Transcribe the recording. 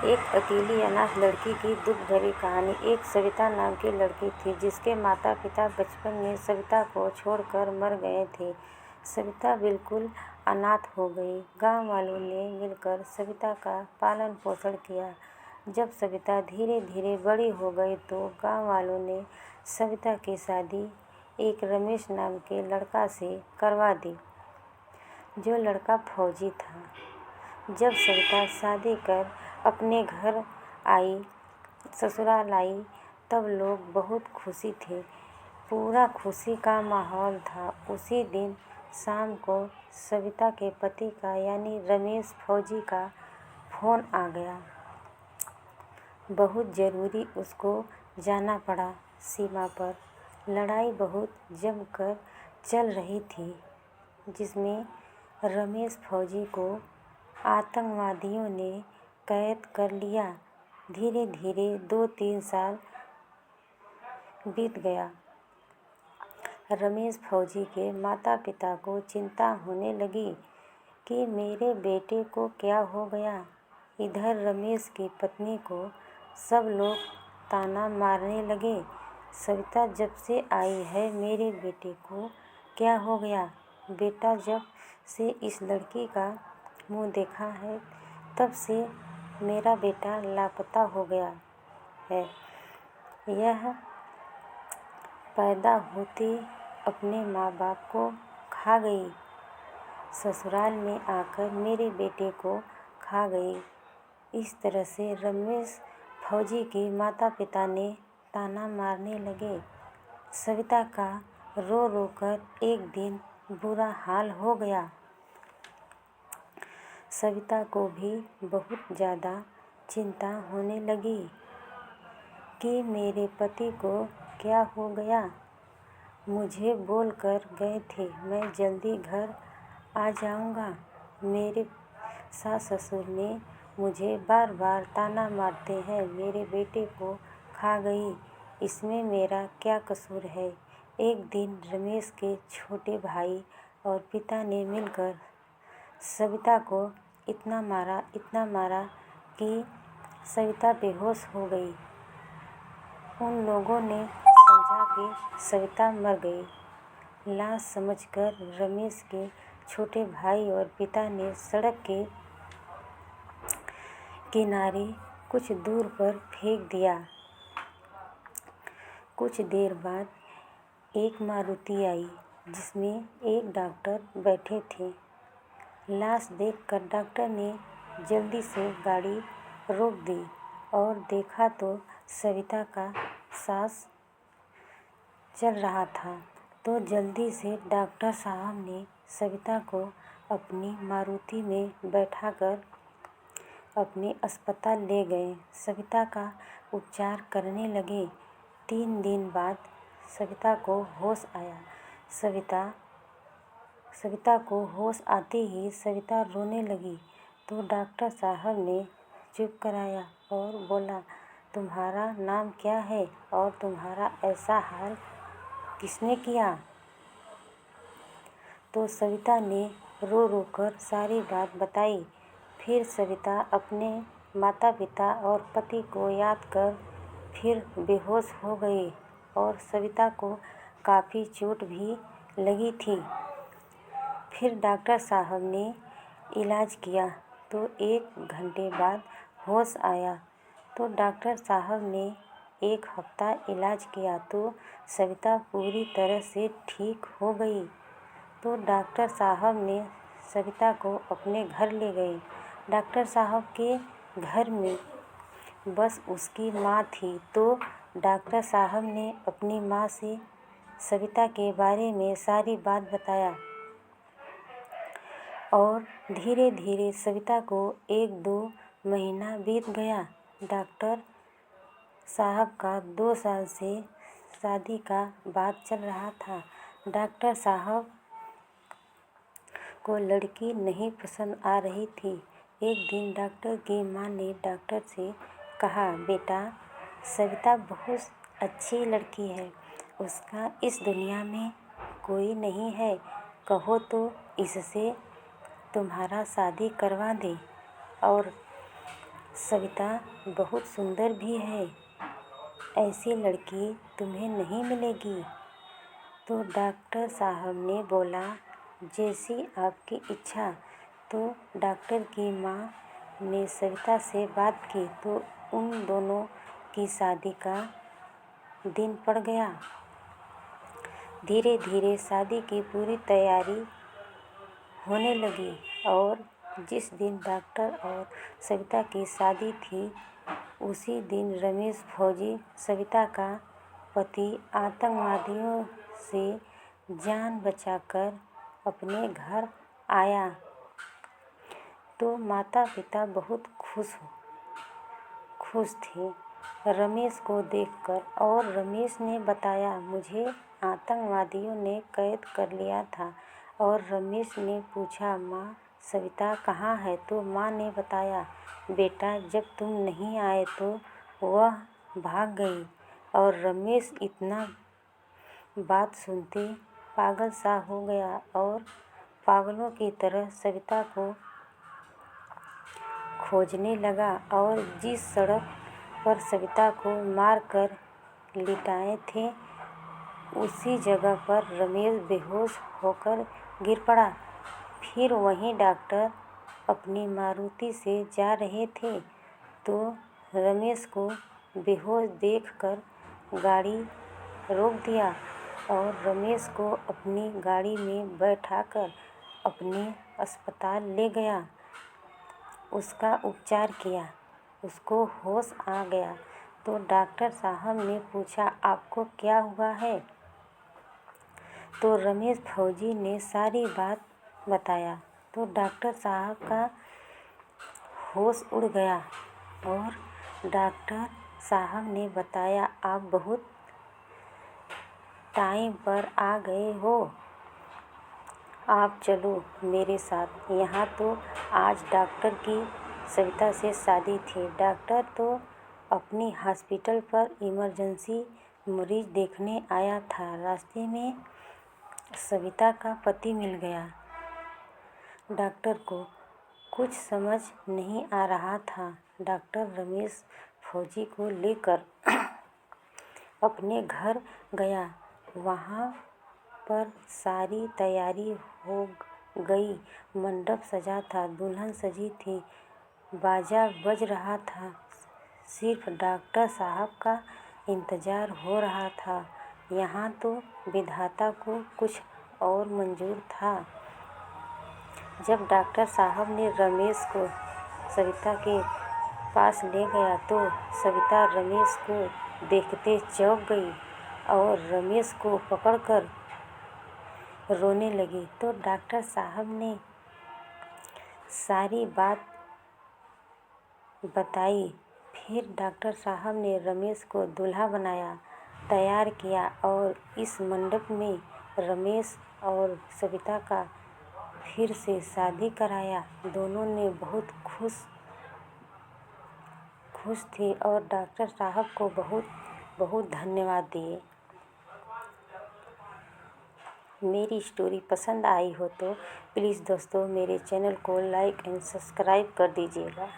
एक अकेली अनाथ लड़की की दुख भरी कहानी। एक सविता नाम की लड़की थी जिसके माता पिता बचपन में सविता को छोड़कर मर गए थे। सविता बिल्कुल अनाथ हो गई। गांव वालों ने मिलकर सविता का पालन पोषण किया। जब सविता धीरे धीरे बड़ी हो गई तो गांव वालों ने सविता की शादी एक रमेश नाम के लड़का से करवा दी, जो लड़का फौजी था। जब सविता शादी कर अपने घर आई, ससुराल आई, तब लोग बहुत खुशी थे। पूरा खुशी का माहौल था। उसी दिन शाम को सविता के पति का यानी रमेश फौजी का फ़ोन आ गया। बहुत ज़रूरी उसको जाना पड़ा। सीमा पर लड़ाई बहुत जमकर चल रही थी, जिसमें रमेश फौजी को आतंकवादियों ने कैद कर लिया। धीरे धीरे 2-3 साल बीत गया। रमेश फौजी के माता पिता को चिंता होने लगी कि मेरे बेटे को क्या हो गया। इधर रमेश की पत्नी को सब लोग ताना मारने लगे, सविता जब से आई है मेरे बेटे को क्या हो गया। बेटा जब से इस लड़की का मुंह देखा है तब से मेरा बेटा लापता हो गया है। यह पैदा होते अपने माँ बाप को खा गई, ससुराल में आकर मेरे बेटे को खा गई। इस तरह से रमेश फौजी के माता पिता ने ताना मारने लगे। सविता का रो रो कर एक दिन बुरा हाल हो गया। सविता को भी बहुत ज़्यादा चिंता होने लगी कि मेरे पति को क्या हो गया। मुझे बोल कर गए थे मैं जल्दी घर आ जाऊंगा। मेरे सास ससुर ने मुझे बार बार ताना मारते हैं, मेरे बेटे को खा गई, इसमें मेरा क्या कसूर है। एक दिन रमेश के छोटे भाई और पिता ने मिलकर सविता को इतना मारा कि सविता बेहोश हो गई। उन लोगों ने समझा कि सविता मर गई। लाश समझकर रमेश के छोटे भाई और पिता ने सड़क के किनारे कुछ दूर पर फेंक दिया। कुछ देर बाद एक मारुति आई जिसमें एक डॉक्टर बैठे थे। लाश देखकर डॉक्टर ने जल्दी से गाड़ी रोक दी और देखा तो सविता का सांस चल रहा था। तो जल्दी से डॉक्टर साहब ने सविता को अपनी मारुति में बैठाकर अपने अस्पताल ले गए। सविता का उपचार करने लगे। 3 दिन बाद सविता को होश आया। सविता को होश आते ही सविता रोने लगी तो डॉक्टर साहब ने चुप कराया और बोला, तुम्हारा नाम क्या है और तुम्हारा ऐसा हाल किसने किया। तो सविता ने रो रो कर सारी बात बताई। फिर सविता अपने माता पिता और पति को याद कर फिर बेहोश हो गई और सविता को काफ़ी चोट भी लगी थी। फिर डॉक्टर साहब ने इलाज किया तो 1 घंटे बाद होश आया। तो डॉक्टर साहब ने 1 हफ्ता इलाज किया तो सविता पूरी तरह से ठीक हो गई। तो डॉक्टर साहब ने सविता को अपने घर ले गए। डॉक्टर साहब के घर में बस उसकी माँ थी। तो डॉक्टर साहब ने अपनी माँ से सविता के बारे में सारी बात बताया और धीरे धीरे सविता को 1-2 महीना बीत गया। डॉक्टर साहब का 2 साल से शादी का बात चल रहा था। डॉक्टर साहब को लड़की नहीं पसंद आ रही थी। एक दिन डॉक्टर की माँ ने डॉक्टर से कहा, बेटा सविता बहुत अच्छी लड़की है, उसका इस दुनिया में कोई नहीं है, कहो तो इससे तुम्हारा शादी करवा दे। और सविता बहुत सुंदर भी है, ऐसी लड़की तुम्हें नहीं मिलेगी। तो डॉक्टर साहब ने बोला, जैसी आपकी इच्छा। तो डॉक्टर की माँ ने सविता से बात की तो उन दोनों की शादी का दिन पड़ गया। धीरे धीरे शादी की पूरी तैयारी होने लगी और जिस दिन डॉक्टर और सविता की शादी थी, उसी दिन रमेश फौजी, सविता का पति, आतंकवादियों से जान बचाकर अपने घर आया। तो माता पिता बहुत खुश थे रमेश को देखकर और रमेश ने बताया, मुझे आतंकवादियों ने कैद कर लिया था। और रमेश ने पूछा, माँ सविता कहाँ है? तो माँ ने बताया, बेटा जब तुम नहीं आए तो वह भाग गई। और रमेश इतना बात सुनते पागल सा हो गया और पागलों की तरह सविता को खोजने लगा। और जिस सड़क पर सविता को मारकर लिटाए थे, उसी जगह पर रमेश बेहोश होकर गिर पड़ा। फिर वहीं डॉक्टर अपनी मारुति से जा रहे थे तो रमेश को बेहोश देखकर गाड़ी रोक दिया और रमेश को अपनी गाड़ी में बैठाकर अपने अस्पताल ले गया। उसका उपचार किया, उसको होश आ गया। तो डॉक्टर साहब ने पूछा, आपको क्या हुआ है? तो रमेश फौजी ने सारी बात बताया। तो डॉक्टर साहब का होश उड़ गया और डॉक्टर साहब ने बताया, आप बहुत टाइम पर आ गए हो, आप चलो मेरे साथ। यहाँ तो आज डॉक्टर की सविता से शादी थी। डॉक्टर तो अपनी हॉस्पिटल पर इमरजेंसी मरीज देखने आया था। रास्ते में सविता का पति मिल गया। डॉक्टर को कुछ समझ नहीं आ रहा था। डॉक्टर रमेश फौजी को लेकर अपने घर गया। वहाँ पर सारी तैयारी हो गई। मंडप सजा था, दुल्हन सजी थी, बाजा बज रहा था। सिर्फ डॉक्टर साहब का इंतज़ार हो रहा था। यहाँ तो विधाता को कुछ और मंजूर था। जब डॉक्टर साहब ने रमेश को सविता के पास ले गया तो सविता रमेश को देखते चौंक गई और रमेश को पकड़कर रोने लगी। तो डॉक्टर साहब ने सारी बात बताई। फिर डॉक्टर साहब ने रमेश को दूल्हा बनाया, तैयार किया और इस मंडप में रमेश और सविता का फिर से शादी कराया। दोनों ने बहुत खुश थे और डॉक्टर साहब को बहुत बहुत धन्यवाद दिए। मेरी स्टोरी पसंद आई हो तो प्लीज़ दोस्तों मेरे चैनल को लाइक एंड सब्सक्राइब कर दीजिएगा।